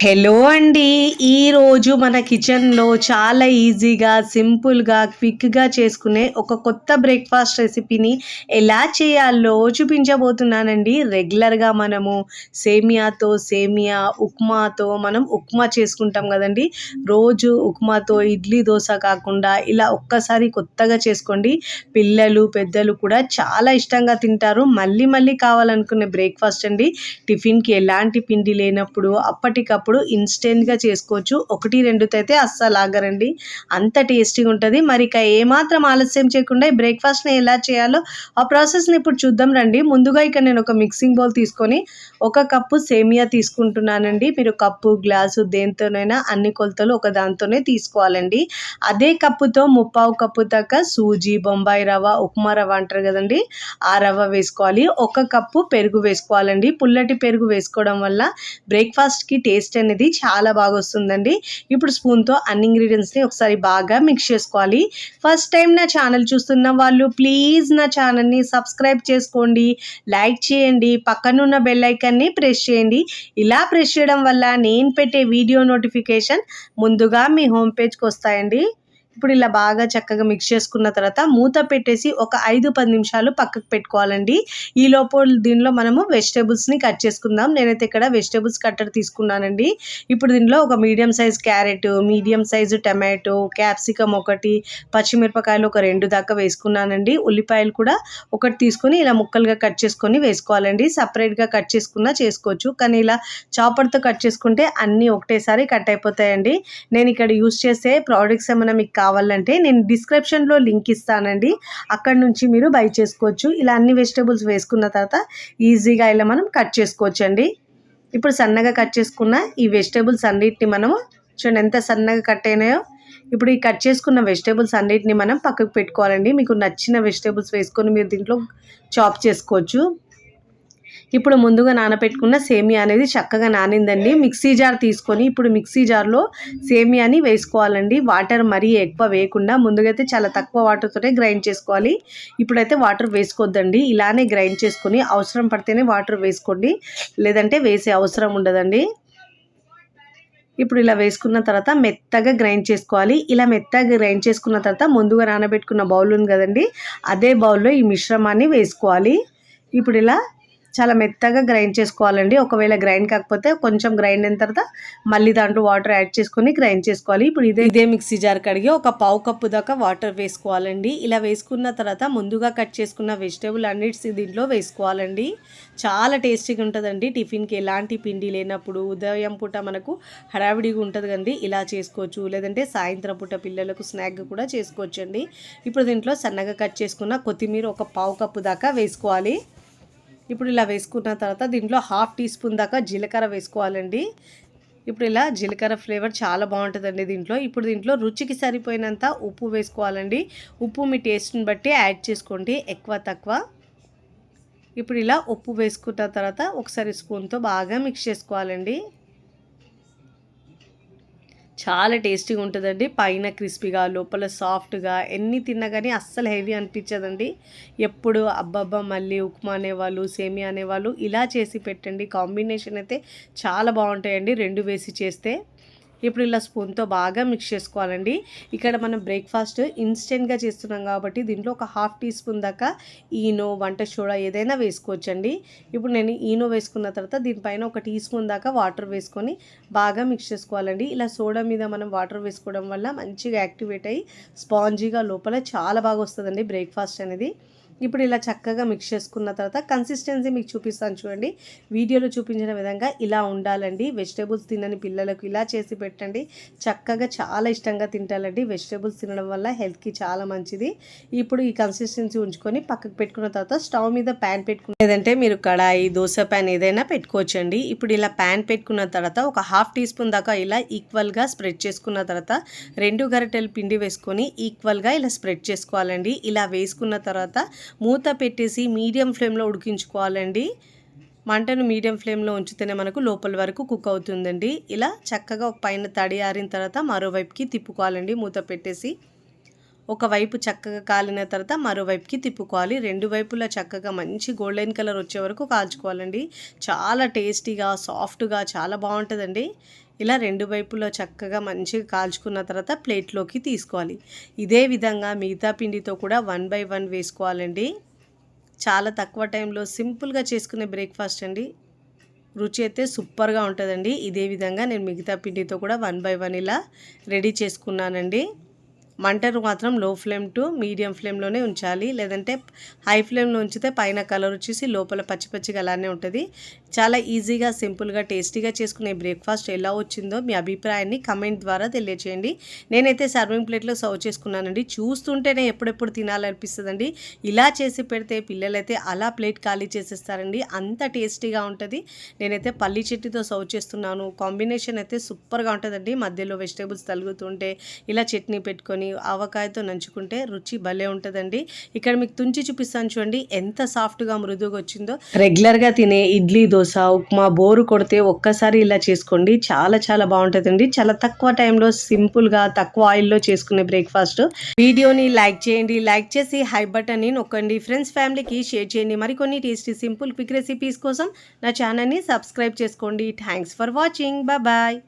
Hello అండి. ఈరోజు మన కిచెన్‌లో చాలా ఈజీగా, సింపుల్‌గా, క్విక్‌గా చేసుకునే ఒక కొత్త బ్రేక్‌ఫాస్ట్ రెసిపీని ఎలా చేయాలో చూపించబోతున్నానండి. రెగ్యులర్‌గా మనము సేమియా, ఉప్మాతో మనం ఉప్మా చేసుకుంటాం గదండీ! రోజు ఉప్మాతో ఇడ్లీ, దోస కాకుండా ఇలా ఒక్కసారి కొత్తగా చేసుకోండి. పిల్లలు, పెద్దలు కూడా చాలా ఇష్టంగా తింటారు. మళ్ళీ మళ్ళీ కావాలనుకునే బ్రేక్‌ఫాస్ట్ అండి. టిఫిన్‌కి ఎలాంటి పిండి లేనప్పుడు అప్పటికప్పుడు ఇన్‌స్టెంట్‌గా చేసుకోవచ్చు. 1, 2తో అయితే అస్సలు ఆగరండి. అంత టేస్టీగా ఉంటది. మరి ఇక ఏమాత్రం ఆలస్యం చేయకుండా ఈ బ్రేక్‌ఫాస్ట్‌ని ఎలా చేయాలో ఆ ప్రాసెస్‌ని ఇప్పుడు చూద్దాం రండి. ముందుగా ఇక్కడ నేను ఒక మిక్సింగ్ బౌల్ తీసుకొని 1 కప్పు సేమియా తీసుకుంటున్నానండి. మీరు కప్పు, గ్లాసు దేనితోనైనా అన్ని కొలతలు ఒక దాంతోనే తీసుకోవాలండి. అదే కప్పుతో 3/4 కప్పు దాకా సూజీ, బొంబాయి రవ్వ, ఉప్మా రవ్వ అంటారు గదండీ! ఆ రవ్వ వేసుకోవాలి. 1 కప్పు పెరుగు వేసుకోవాలండి. పుల్లటి పెరుగు వేసుకోవడం వల్ల బ్రేక్‌ఫాస్ట్‌కి టేస్ట్ అనేది చాలా బాగొస్తుందండి. ఇప్పుడు స్పూన్‌తో అన్ని ఇంగ్రీడియెంట్స్‌ని ఒకసారి బాగా మిక్స్ చేసుకోవాలి. ఫస్ట్ టైం నా ఛానల్ చూస్తున్న వాళ్ళు ప్లీజ్ నా ఛానల్‌ని సబ్స్క్రైబ్ చేసుకోండి, లైక్ చేయండి, పక్కనున్న బెల్ ఐకాన్‌ని ప్రెస్ చేయండి. ఇలా ప్రెస్ చేయడం వల్ల నేను పెట్టే వీడియో నోటిఫికేషన్ ముందుగా మీ హోమ్ పేజ్‌కొస్తాయండి. ఇప్పుడు ఇలా బాగా చక్కగా మిక్స్ చేసుకున్న తర్వాత మూత పెట్టేసి ఒక 5, 10 నిమిషాలు పక్కకు పెట్టుకోవాలండి. ఈ లోపు దీనిలో మనము వెజిటబుల్స్‌ని కట్ చేసుకుందాం. నేనైతే ఇక్కడ వెజిటబుల్స్ కట్టర్ తీసుకున్నానండి. ఇప్పుడు దీనిలో ఒక medium size carrot, medium size tomato, capsicum ఒకటి, పచ్చిమిరపకాయలు ఒక 2 దాకా వేసుకున్నానండి. ఉల్లిపాయలు కూడా ఒకటి తీసుకొని ఇలా ముక్కలుగా కట్ చేసుకొని వేసుకోవాలండి. సెపరేట్‌గా కట్ చేసుకున్నా చేసుకోవచ్చు. కానీ ఇలా చాపర్‌తో కట్ చేసుకుంటే అన్నీ ఒకటేసారి కట్ అయిపోతాయండి. నేను ఇక్కడ యూజ్ చేసే ప్రొడక్ట్స్ ఏమైనా మీకు కావాలంటే నేను డిస్క్రిప్షన్‌లో లింక్ ఇస్తానండి. అక్కడి నుంచి మీరు బై చేసుకోవచ్చు. ఇలా అన్ని వెజిటబుల్స్ వేసుకున్న తర్వాత ఈజీగా ఇలా మనం కట్ చేసుకోవచ్చండి. ఇప్పుడు సన్నగా కట్ చేసుకున్న ఈ వెజిటబుల్స్ అన్నిటిని మనము చూడండి ఎంత సన్నగా కట్ అయినాయో. ఇప్పుడు ఈ కట్ చేసుకున్న వెజిటబుల్స్ అన్నిటిని మనం పక్కకు పెట్టుకోవాలండి. మీకు నచ్చిన వెజిటబుల్స్ వేసుకొని మీరు దీంట్లో చాప్ చేసుకోవచ్చు. ఇప్పుడు ముందుగా నానబెట్టుకున్న సేమియా అనేది చక్కగా నానిందండి. మిక్సీ జార్ తీసుకొని ఇప్పుడు మిక్సీ జార్‌లో సేమియాని వేసుకోవాలండి. వాటర్ మరీ ఎక్కువ వేయకుండా ముందుగా అయితే చాలా తక్కువ వాటర్‌తోనే గ్రైండ్ చేసుకోవాలి. ఇప్పుడైతే వాటర్ వేసుకోవద్దండి. ఇలానే గ్రైండ్ చేసుకొని అవసరం పడితేనే వాటర్ వేసుకోండి. లేదంటే వేసే అవసరం ఉండదండి. ఇప్పుడు ఇలా వేసుకున్న తర్వాత మెత్తగా గ్రైండ్ చేసుకోవాలి. ఇలా మెత్తగా గ్రైండ్ చేసుకున్న తర్వాత ముందుగా నానబెట్టుకున్న బౌల్ ఉంది కదండీ! అదే బౌల్‌లో ఈ మిశ్రమాన్ని వేసుకోవాలి. ఇప్పుడు ఇలా చాలా మెత్తగా గ్రైండ్ చేసుకోవాలండి. ఒకవేళ గ్రైండ్ కాకపోతే కొంచెం గ్రైండ్ అయిన తర్వాత మళ్ళీ దాంట్లో వాటర్ యాడ్ చేసుకొని గ్రైండ్ చేసుకోవాలి. ఇప్పుడు ఇదే మిక్సీ జార్ కడిగి ఒక పావు కప్పు దాకా వాటర్ వేసుకోవాలండి. ఇలా వేసుకున్న తర్వాత ముందుగా కట్ చేసుకున్న వెజిటబుల్ అన్నిటిని దీంట్లో వేసుకోవాలండి. చాలా టేస్టీగా ఉంటుందండి. టిఫిన్‌కి ఎలాంటి పిండి లేనప్పుడు ఉదయం పూట మనకు హడావిడిగా ఉంటుంది కదండీ! ఇలా చేసుకోవచ్చు. లేదంటే సాయంత్రం పూట పిల్లలకు స్నాక్‌గా కూడా చేసుకోవచ్చండి. ఇప్పుడు దీంట్లో సన్నగా కట్ చేసుకున్న కొత్తిమీర ఒక పావు కప్పు దాకా వేసుకోవాలి. ఇప్పుడు ఇలా వేసుకున్న తర్వాత దీంట్లో 1/2 టీ స్పూన్ దాకా జీలకర్ర వేసుకోవాలండి. ఇప్పుడు ఇలా జీలకర్ర ఫ్లేవర్ చాలా బాగుంటుందండి దీంట్లో. ఇప్పుడు దీంట్లో రుచికి సరిపోయినంత ఉప్పు వేసుకోవాలండి. ఉప్పు మీ టేస్ట్‌ని బట్టి యాడ్ చేసుకోండి, ఎక్కువ తక్కువ. ఇప్పుడు ఇలా ఉప్పు వేసుకున్న తర్వాత ఒకసారి స్పూన్‌తో బాగా మిక్స్ చేసుకోవాలండి. చాలా టేస్టీగా ఉంటుందండి. పైన క్రిస్పీగా, లోపల సాఫ్ట్‌గా ఎన్ని తిన్నా కానీ అస్సలు హెవీ అనిపించదండి. ఎప్పుడు అబ్బబ్బా! మళ్ళీ ఉప్మా అనేవాళ్ళు, సేమియా అనేవాళ్ళు ఇలా చేసి పెట్టండి. కాంబినేషన్ అయితే చాలా బాగుంటాయండి 2 వేసి చేస్తే. ఇప్పుడు ఇలా స్పూన్‌తో బాగా మిక్స్ చేసుకోవాలండి. ఇక్కడ మనం బ్రేక్‌ఫాస్ట్ ఇన్‌స్టెంట్‌గా చేస్తున్నాం కాబట్టి దీంట్లో ఒక 1/2 టీ స్పూన్ దాకా ఈనో, వంట సోడా ఏదైనా వేసుకోవచ్చండి. ఇప్పుడు నేను ఈనో వేసుకున్న తర్వాత దీనిపైన ఒక టీ స్పూన్ దాకా వాటర్ వేసుకొని బాగా మిక్స్ చేసుకోవాలండి. ఇలా సోడా మీద మనం వాటర్ వేసుకోవడం వల్ల మంచిగా యాక్టివేట్ అయ్యి స్పాంజీగా లోపల చాలా బాగా వస్తుందండి బ్రేక్‌ఫాస్ట్ అనేది. ఇప్పుడు ఇలా చక్కగా మిక్స్ చేసుకున్న తర్వాత కన్సిస్టెన్సీ మీకు చూపిస్తాను చూడండి. వీడియోలో చూపించిన విధంగా ఇలా ఉండాలండి. వెజిటబుల్స్ తినని పిల్లలకు ఇలా చేసి పెట్టండి. చక్కగా చాలా ఇష్టంగా తింటారండి. వెజిటబుల్స్ తినడం వల్ల హెల్త్‌కి చాలా మంచిది. ఇప్పుడు ఈ కన్సిస్టెన్సీ ఉంచుకొని పక్కకు పెట్టుకున్న తర్వాత స్టవ్ మీద ప్యాన్ పెట్టుకుని లేదంటే మీరు కడాయి, దోస ప్యాన్ ఏదైనా పెట్టుకోవచ్చండి. ఇప్పుడు ఇలా ప్యాన్ పెట్టుకున్న తర్వాత ఒక 1/2 టీ స్పూన్ దాకా ఇలా ఈక్వల్‌గా స్ప్రెడ్ చేసుకున్న తర్వాత 2 గరిటెలు పిండి వేసుకొని ఈక్వల్‌గా ఇలా స్ప్రెడ్ చేసుకోవాలండి. ఇలా వేసుకున్న తర్వాత మూత పెట్టేసి మీడియం ఫ్లేమ్లో ఉడికించుకోవాలండి. మంటను మీడియం ఫ్లేమ్లో ఉంచితేనే మనకు లోపల వరకు కుక్ అవుతుందండి. ఇలా చక్కగా ఒక పైన తడి ఆరిన తర్వాత మరోవైపుకి తిప్పుకోవాలండి మూత పెట్టేసి. ఒకవైపు చక్కగా కాలిన తర్వాత మరోవైపుకి తిప్పుకోవాలి. 2 వైపులా చక్కగా మంచి గోల్డెన్ కలర్ వచ్చే వరకు కాల్చుకోవాలండి. చాలా టేస్టీగా, సాఫ్ట్‌గా చాలా బాగుంటుందండి. ఇలా రెండు వైపులో చక్కగా మంచిగా కాల్చుకున్న తర్వాత ప్లేట్లోకి తీసుకోవాలి. ఇదే విధంగా మిగతా పిండితో కూడా 1 బై 1 వేసుకోవాలండి. చాలా తక్కువ టైంలో సింపుల్గా చేసుకునే బ్రేక్ఫాస్ట్ అండి. రుచి అయితే సూపర్గా ఉంటుందండి. ఇదే విధంగా నేను మిగతా పిండితో కూడా 1 బై 1 ఇలా రెడీ చేసుకున్నానండి. మంటను మాత్రం లో ఫ్లేమ్ టు మీడియం ఫ్లేమ్లోనే ఉంచాలి, లేదంటే హై ఫ్లేమ్లో ఉంచితే పైన కలర్ వచ్చేసి లోపల పచ్చి పచ్చిగా అలానే ఉంటుంది. చాలా ఈజీగా సింపుల్గా టేస్టీగా చేసుకునే బ్రేక్ఫాస్ట్ ఎలా వచ్చిందో మీ అభిప్రాయాన్ని కమెంట్ ద్వారా తెలియచేయండి. నేనైతే సర్వింగ్ ప్లేట్లో సర్వ్ చేసుకున్నానండి. చూస్తుంటేనే ఎప్పుడెప్పుడు తినాలనిపిస్తుందండి. ఇలా చేసి పెడితే పిల్లలైతే అలా ప్లేట్ ఖాళీ చేసేస్తారండి, అంత టేస్టీగా ఉంటుంది. నేనైతే పల్లి చట్నీతో సర్వ్ చేస్తున్నాను. కాంబినేషన్ అయితే సూపర్గా ఉంటుందండి. మధ్యలో వెజిటేబుల్స్ తగులుతుంటే ఇలా చట్నీ పెట్టుకొని ఆవకాయతో నంచుకుంటే రుచి భలే ఉంటుందండి. ఇక్కడ మీకు తుంచి చూపిస్తాను చూడండి, ఎంత సాఫ్ట్గా మృదువుగా వచ్చిందో. రెగ్యులర్గా తినే ఇడ్లీ, దోశ, ఉప్మా బోరు కొడితే ఒక్కసారి ఇలా చేసుకోండి. చాలా చాలా బాగుంటుందండి. చాలా తక్కువ టైంలో సింపుల్గా తక్కువ ఆయిల్లో చేసుకునే బ్రేక్ఫాస్ట్. వీడియోని లైక్ చేయండి, లైక్ చేసి హై బటన్ని నొక్కండి. ఫ్రెండ్స్ ఫ్యామిలీకి షేర్ చేయండి. మరికొన్ని టేస్టీ సింపుల్ క్విక్ రెసిపీస్ కోసం నా ఛానల్ని సబ్స్క్రైబ్ చేసుకోండి. Thanks for watching. బాయ్.